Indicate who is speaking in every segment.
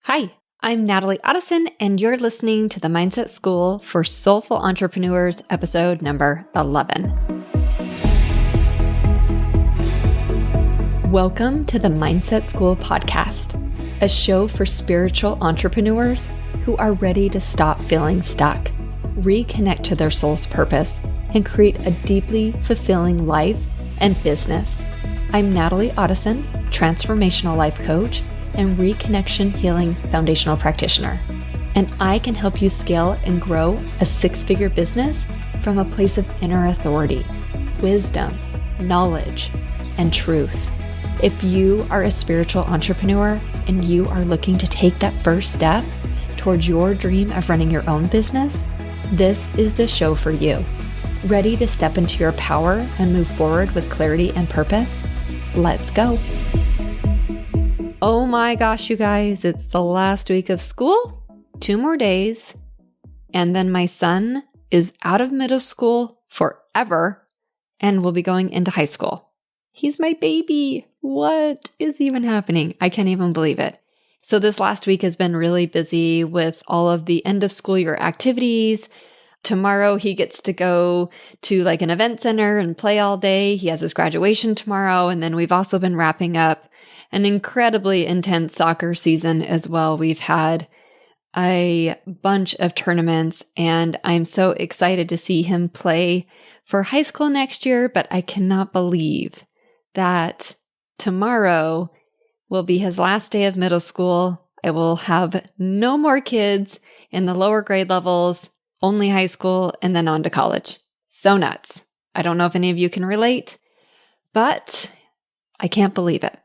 Speaker 1: Hi, I'm Natalie Otteson, and you're listening to the Mindset School for Soulful Entrepreneurs, episode number 11. Welcome to the Mindset School podcast, a show for spiritual entrepreneurs who are ready to stop feeling stuck, reconnect to their soul's purpose, and create a deeply fulfilling life and business. I'm Natalie Otteson, transformational life coach and reconnection healing foundational practitioner. And I can help you scale and grow a six-figure business from a place of inner authority, wisdom, knowledge, and truth. If you are a spiritual entrepreneur and you are looking to take that first step towards your dream of running your own business, this is the show for you. Ready to step into your power and move forward with clarity and purpose? Let's go. Oh my gosh, you guys, it's the last week of school, 2 more days, and then my son is out of middle school forever and will be going into high school. He's my baby. What is even happening? I can't even believe it. So this last week has been really busy with all of the end of school year activities. Tomorrow he gets to go to like an event center and play all day. He has his graduation tomorrow. And then we've also been wrapping up an incredibly intense soccer season as well. We've had a bunch of tournaments and I'm so excited to see him play for high school next year, but I cannot believe that tomorrow will be his last day of middle school. I will have no more kids in the lower grade levels, only high school, and then on to college. So nuts. I don't know if any of you can relate, but I can't believe it.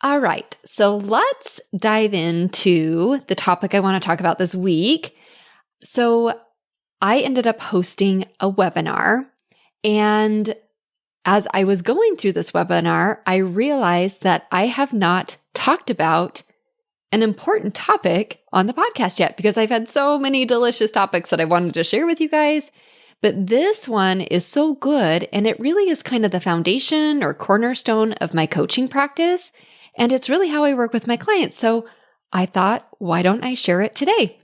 Speaker 1: All right, so let's dive into the topic I want to talk about this week. So I ended up hosting a webinar, and as I was going through this webinar, I realized that I have not talked about an important topic on the podcast yet because I've had so many delicious topics that I wanted to share with you guys. But this one is so good, and it really is kind of the foundation or cornerstone of my coaching practice. And it's really how I work with my clients. So I thought, why don't I share it today?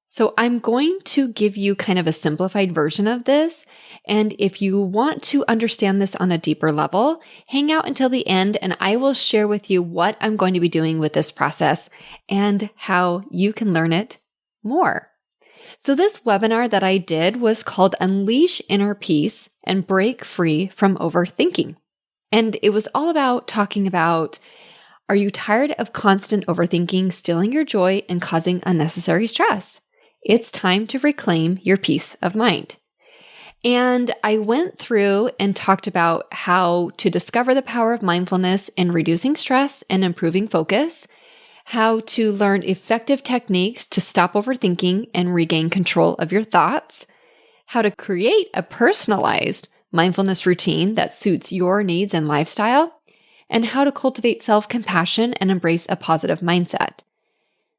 Speaker 1: So I'm going to give you kind of a simplified version of this. And if you want to understand this on a deeper level, hang out until the end and I will share with you what I'm going to be doing with this process and how you can learn it more. So this webinar that I did was called Unleash Inner Peace and Break Free from Overthinking. And it was all about talking about, are you tired of constant overthinking stealing your joy and causing unnecessary stress? It's time to reclaim your peace of mind. And I went through and talked about how to discover the power of mindfulness in reducing stress and improving focus, how to learn effective techniques to stop overthinking and regain control of your thoughts, how to create a personalized mindfulness routine that suits your needs and lifestyle, and how to cultivate self-compassion and embrace a positive mindset.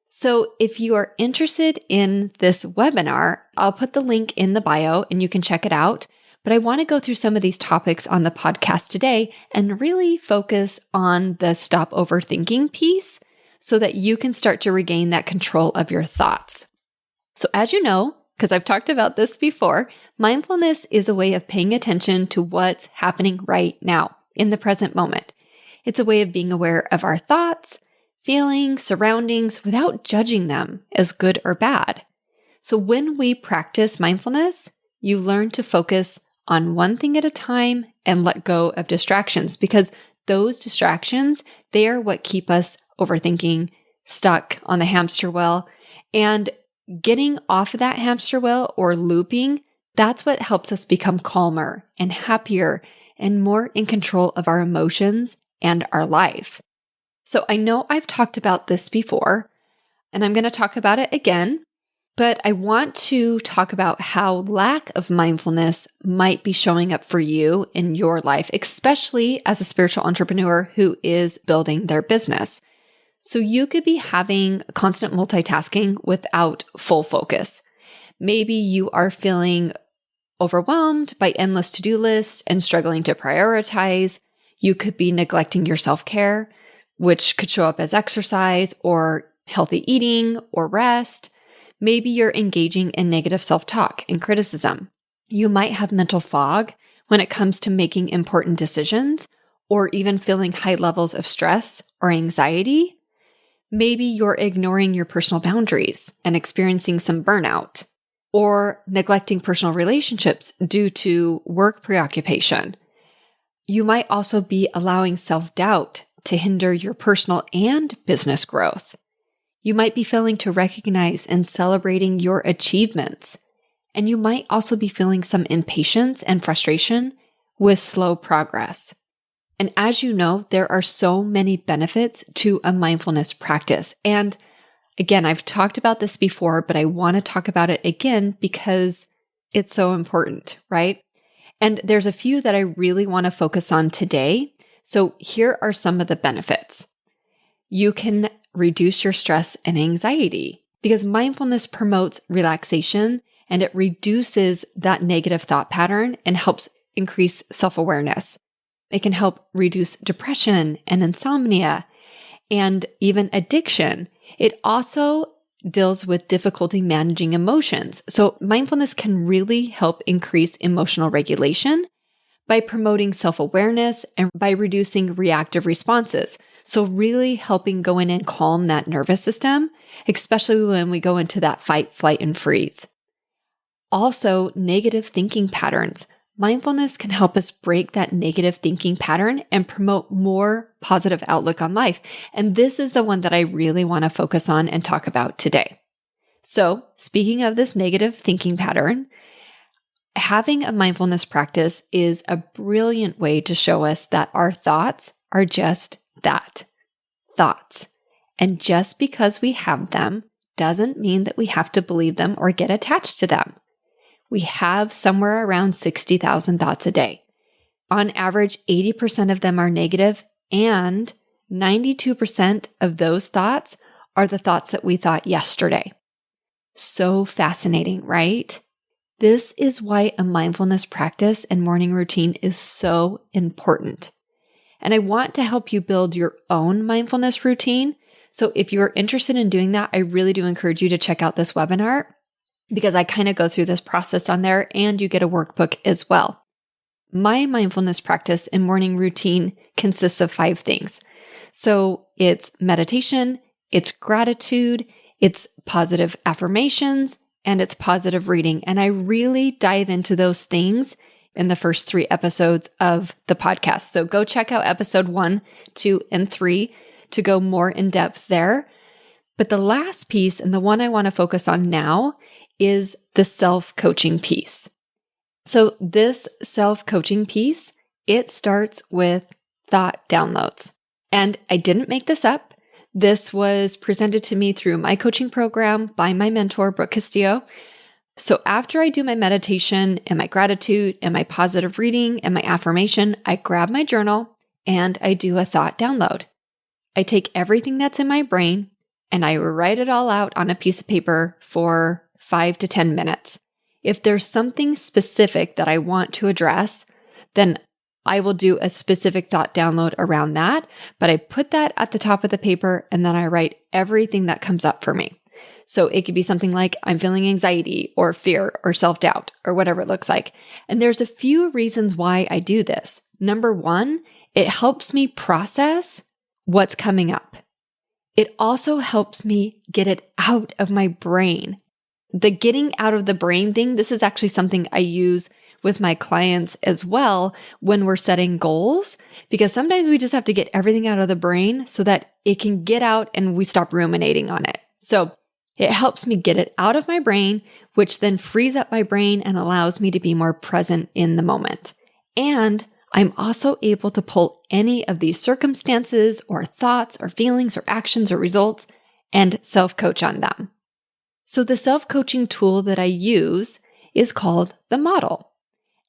Speaker 1: So if you are interested in this webinar, I'll put the link in the bio and you can check it out. But I want to go through some of these topics on the podcast today and really focus on the stop overthinking piece so that you can start to regain that control of your thoughts. So as you know, because I've talked about this before, mindfulness is a way of paying attention to what's happening right now in the present moment. It's a way of being aware of our thoughts, feelings, surroundings without judging them as good or bad. So when we practice mindfulness, you learn to focus on one thing at a time and let go of distractions because those distractions, they are what keep us overthinking, stuck on the hamster wheel. And getting off of that hamster wheel or looping, that's what helps us become calmer and happier and more in control of our emotions and our life. So I know I've talked about this before, and I'm going to talk about it again, but I want to talk about how lack of mindfulness might be showing up for you in your life, especially as a spiritual entrepreneur who is building their business. So you could be having constant multitasking without full focus. Maybe you are feeling overwhelmed by endless to-do lists and struggling to prioritize. You could be neglecting your self-care, which could show up as exercise or healthy eating or rest. Maybe you're engaging in negative self-talk and criticism. You might have mental fog when it comes to making important decisions or even feeling high levels of stress or anxiety. Maybe you're ignoring your personal boundaries and experiencing some burnout or neglecting personal relationships due to work preoccupation. You might also be allowing self-doubt to hinder your personal and business growth. You might be failing to recognize and celebrating your achievements. And you might also be feeling some impatience and frustration with slow progress. And as you know, there are so many benefits to a mindfulness practice. And again, I've talked about this before, but I want to talk about it again because it's so important, right? And there's a few that I really want to focus on today. So here are some of the benefits. You can reduce your stress and anxiety because mindfulness promotes relaxation and it reduces that negative thought pattern and helps increase self-awareness. It can help reduce depression and insomnia and even addiction. It also deals with difficulty managing emotions. So mindfulness can really help increase emotional regulation by promoting self-awareness and by reducing reactive responses. So really helping go in and calm that nervous system, especially when we go into that fight, flight, and freeze. Also, negative thinking patterns. Mindfulness can help us break that negative thinking pattern and promote more positive outlook on life. And this is the one that I really want to focus on and talk about today. So, speaking of this negative thinking pattern, having a mindfulness practice is a brilliant way to show us that our thoughts are just that, thoughts. And just because we have them doesn't mean that we have to believe them or get attached to them. We have somewhere around 60,000 thoughts a day. On average, 80% of them are negative, and 92% of those thoughts are the thoughts that we thought yesterday. So fascinating, right? This is why a mindfulness practice and morning routine is so important. And I want to help you build your own mindfulness routine. So if you're interested in doing that, I really do encourage you to check out this webinar because I kind of go through this process on there and you get a workbook as well. My mindfulness practice and morning routine consists of 5 things. So it's meditation, it's gratitude, it's positive affirmations, and it's positive reading. And I really dive into those things in the first 3 episodes of the podcast. So go check out episode 1, 2, and 3 to go more in depth there. But the last piece, and the one I want to focus on now, is the self-coaching piece. So this self-coaching piece, it starts with thought downloads. And I didn't make this up. This was presented to me through my coaching program by my mentor, Brooke Castillo. So after I do my meditation and my gratitude and my positive reading and my affirmation, I grab my journal and I do a thought download. I take everything that's in my brain and I write it all out on a piece of paper for 5 to 10 minutes. If there's something specific that I want to address, then I will do a specific thought download around that, but I put that at the top of the paper and then I write everything that comes up for me. So it could be something like I'm feeling anxiety or fear or self-doubt or whatever it looks like. And there's a few reasons why I do this. Number 1, it helps me process what's coming up. It also helps me get it out of my brain. The getting out of the brain thing, this is actually something I use with my clients as well when we're setting goals, because sometimes we just have to get everything out of the brain so that it can get out and we stop ruminating on it. So it helps me get it out of my brain, which then frees up my brain and allows me to be more present in the moment. And I'm also able to pull any of these circumstances or thoughts or feelings or actions or results and self-coach on them. So the self-coaching tool that I use is called the model.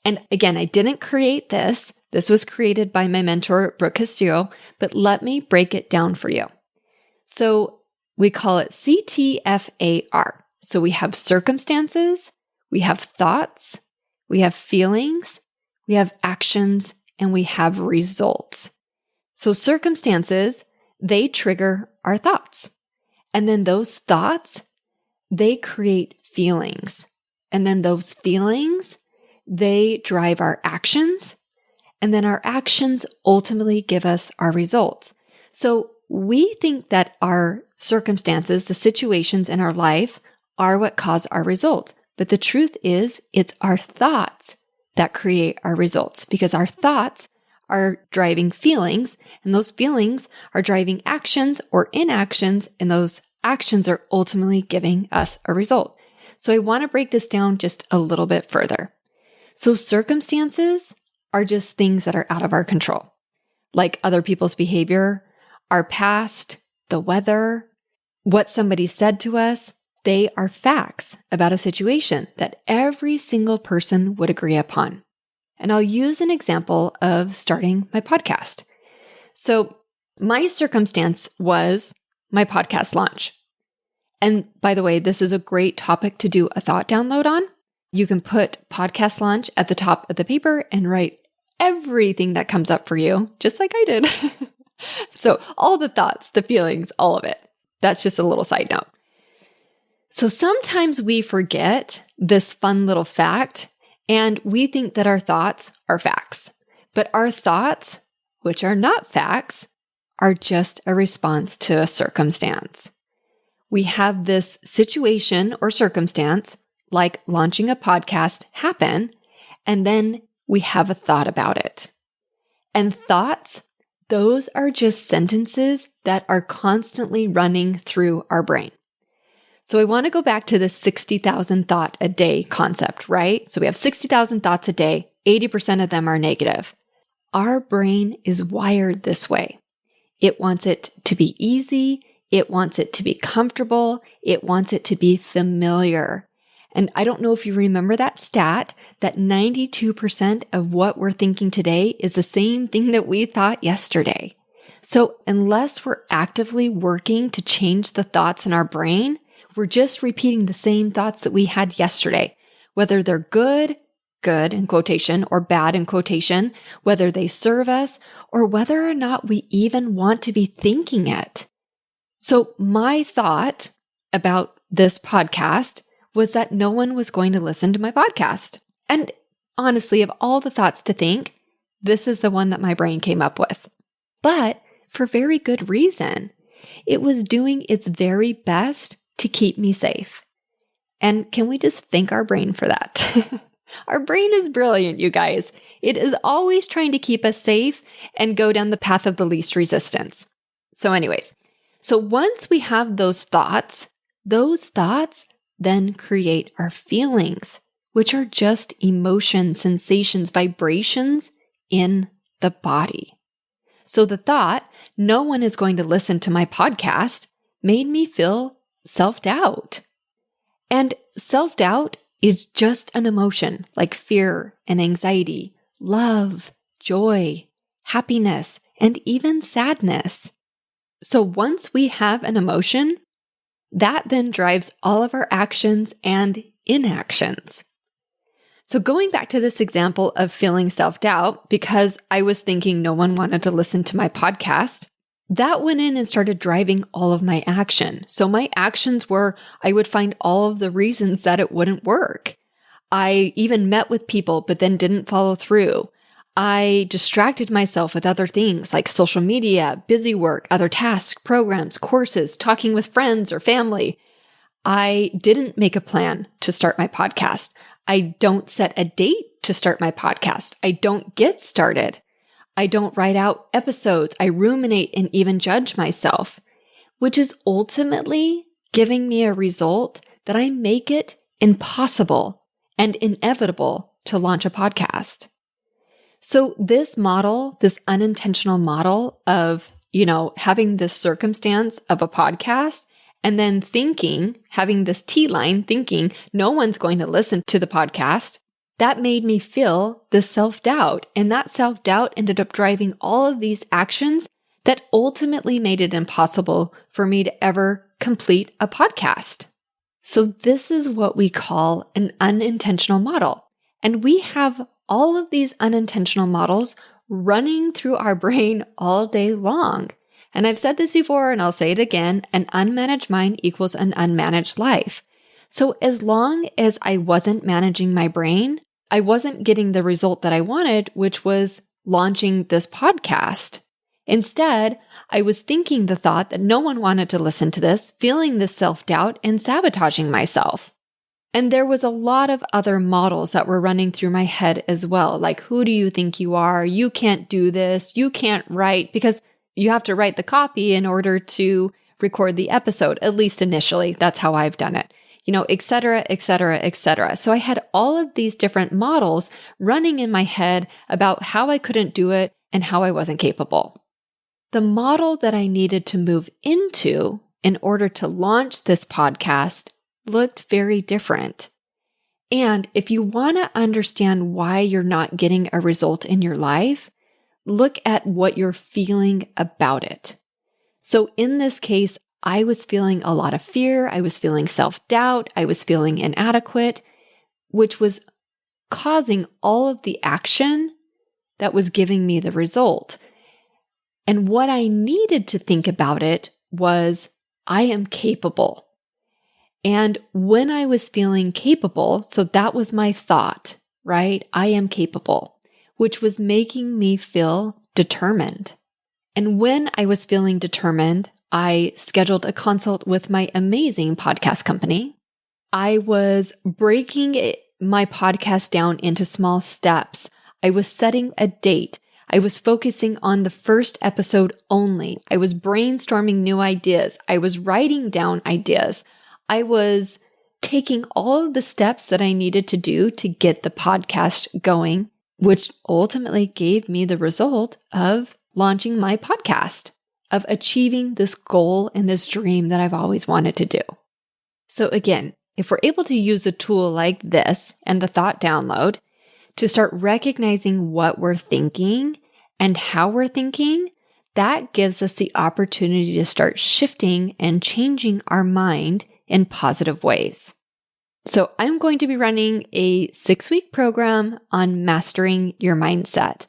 Speaker 1: And again, I didn't create this. This was created by my mentor, Brooke Castillo, but let me break it down for you. So we call it CTFAR. So we have circumstances, we have thoughts, we have feelings, we have actions, and we have results. So circumstances, they trigger our thoughts. And then those thoughts, they create feelings. And then those feelings, they drive our actions. And then our actions ultimately give us our results. So we think that our circumstances, the situations in our life, are what cause our results. But the truth is, it's our thoughts that create our results, because our thoughts are driving feelings, and those feelings are driving actions or inactions, and those actions are ultimately giving us a result. So I want to break this down just a little bit further. So circumstances are just things that are out of our control, like other people's behavior, our past, the weather, what somebody said to us. They are facts about a situation that every single person would agree upon. And I'll use an example of starting my podcast. So my circumstance was my podcast launch. And by the way, this is a great topic to do a thought download on. You can put podcast launch at the top of the paper and write everything that comes up for you, just like I did. So all the thoughts, the feelings, all of it. That's just a little side note. So sometimes we forget this fun little fact, and we think that our thoughts are facts. But our thoughts, which are not facts, are just a response to a circumstance. We have this situation or circumstance, like launching a podcast, happen, and then we have a thought about it. And thoughts, those are just sentences that are constantly running through our brain. So I want to go back to the 60,000 thought a day concept, right? So we have 60,000 thoughts a day, 80% of them are negative. Our brain is wired this way. It wants it to be easy. It wants it to be comfortable. It wants it to be familiar. And I don't know if you remember that stat, that 92% of what we're thinking today is the same thing that we thought yesterday. So unless we're actively working to change the thoughts in our brain, we're just repeating the same thoughts that we had yesterday, whether they're good in quotation, or bad in quotation, whether they serve us, or whether or not we even want to be thinking it. So my thought about this podcast was that no one was going to listen to my podcast. And honestly, of all the thoughts to think, this is the one that my brain came up with. But for very good reason. It was doing its very best to keep me safe. And can we just thank our brain for that? Our brain is brilliant, you guys. It is always trying to keep us safe and go down the path of the least resistance. So anyways, so once we have those thoughts then create our feelings, which are just emotions, sensations, vibrations in the body. So the thought, no one is going to listen to my podcast, made me feel self-doubt. And self-doubt is just an emotion like fear and anxiety, love, joy, happiness, and even sadness. So once we have an emotion, that then drives all of our actions and inactions. So going back to this example of feeling self-doubt, because I was thinking no one wanted to listen to my podcast, that went in and started driving all of my action. So my actions were, I would find all of the reasons that it wouldn't work. I even met with people, but then didn't follow through. I distracted myself with other things like social media, busy work, other tasks, programs, courses, talking with friends or family. I didn't make a plan to start my podcast. I don't set a date to start my podcast. I don't get started. I don't write out episodes. I ruminate and even judge myself, which is ultimately giving me a result that I make it impossible and inevitable to launch a podcast. So this model, this unintentional model of, having this circumstance of a podcast and then having this T-line thinking no one's going to listen to the podcast, that made me feel the self-doubt. And that self-doubt ended up driving all of these actions that ultimately made it impossible for me to ever complete a podcast. So this is what we call an unintentional model. And we have all of these unintentional models running through our brain all day long. And I've said this before and I'll say it again, an unmanaged mind equals an unmanaged life. So as long as I wasn't managing my brain, I wasn't getting the result that I wanted, which was launching this podcast. Instead, I was thinking the thought that no one wanted to listen to this, feeling this self-doubt and sabotaging myself. And there was a lot of other models that were running through my head as well. Like, who do you think you are? You can't do this. You can't write, because you have to write the copy in order to record the episode, at least initially. That's how I've done it, et cetera, et cetera, et cetera. So I had all of these different models running in my head about how I couldn't do it and how I wasn't capable. The model that I needed to move into in order to launch this podcast looked very different. And if you want to understand why you're not getting a result in your life, look at what you're feeling about it. So in this case, I was feeling a lot of fear. I was feeling self-doubt. I was feeling inadequate, which was causing all of the action that was giving me the result. And what I needed to think about it was, I am capable. And when I was feeling capable, so that was my thought, right? I am capable, which was making me feel determined. And when I was feeling determined, I scheduled a consult with my amazing podcast company. I was breaking my podcast down into small steps. I was setting a date. I was focusing on the first episode only. I was brainstorming new ideas. I was writing down ideas. I was taking all of the steps that I needed to do to get the podcast going, which ultimately gave me the result of launching my podcast, of achieving this goal and this dream that I've always wanted to do. So again, if we're able to use a tool like this and the thought download to start recognizing what we're thinking and how we're thinking, that gives us the opportunity to start shifting and changing our mind in positive ways. So I'm going to be running a 6-week program on mastering your mindset.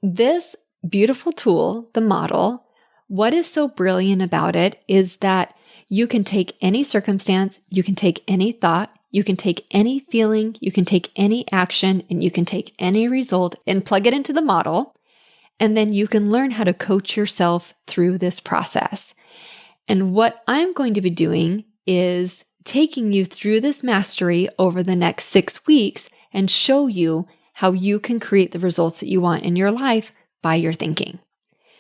Speaker 1: This beautiful tool, the model, what is so brilliant about it is that you can take any circumstance, you can take any thought, you can take any feeling, you can take any action, and you can take any result and plug it into the model. And then you can learn how to coach yourself through this process. And what I'm going to be doing is taking you through this mastery over the next 6 weeks and show you how you can create the results that you want in your life by your thinking.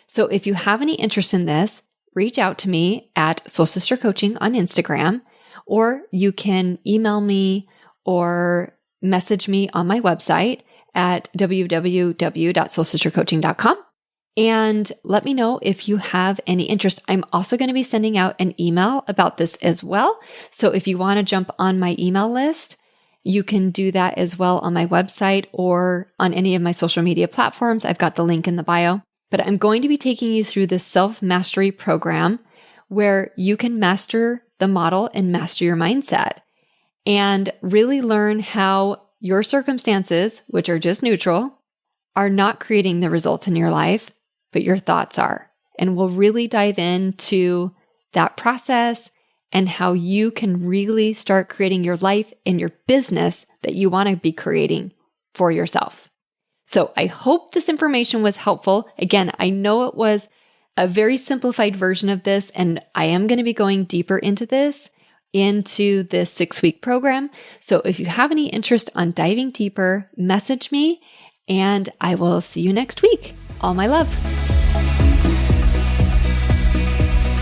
Speaker 1: So if you have any interest in this, reach out to me at Soul Sister Coaching on Instagram, or you can email me or message me on my website at www.soulsistercoaching.com. And let me know if you have any interest. I'm also going to be sending out an email about this as well. So if you want to jump on my email list, you can do that as well on my website or on any of my social media platforms. I've got the link in the bio. But I'm going to be taking you through this self-mastery program where you can master the model and master your mindset and really learn how your circumstances, which are just neutral, are not creating the results in your life, but your thoughts are. And we'll really dive into that process and how you can really start creating your life and your business that you want to be creating for yourself. So I hope this information was helpful. Again, I know it was a very simplified version of this, and I am going to be going deeper into this 6-week program. So if you have any interest on diving deeper, message me, and I will see you next week. All my love.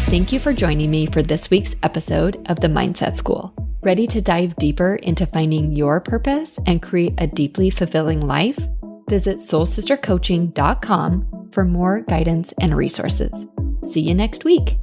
Speaker 1: Thank you for joining me for this week's episode of the Mindset School. Ready to dive deeper into finding your purpose and create a deeply fulfilling life? Visit soulsistercoaching.com for more guidance and resources. See you next week.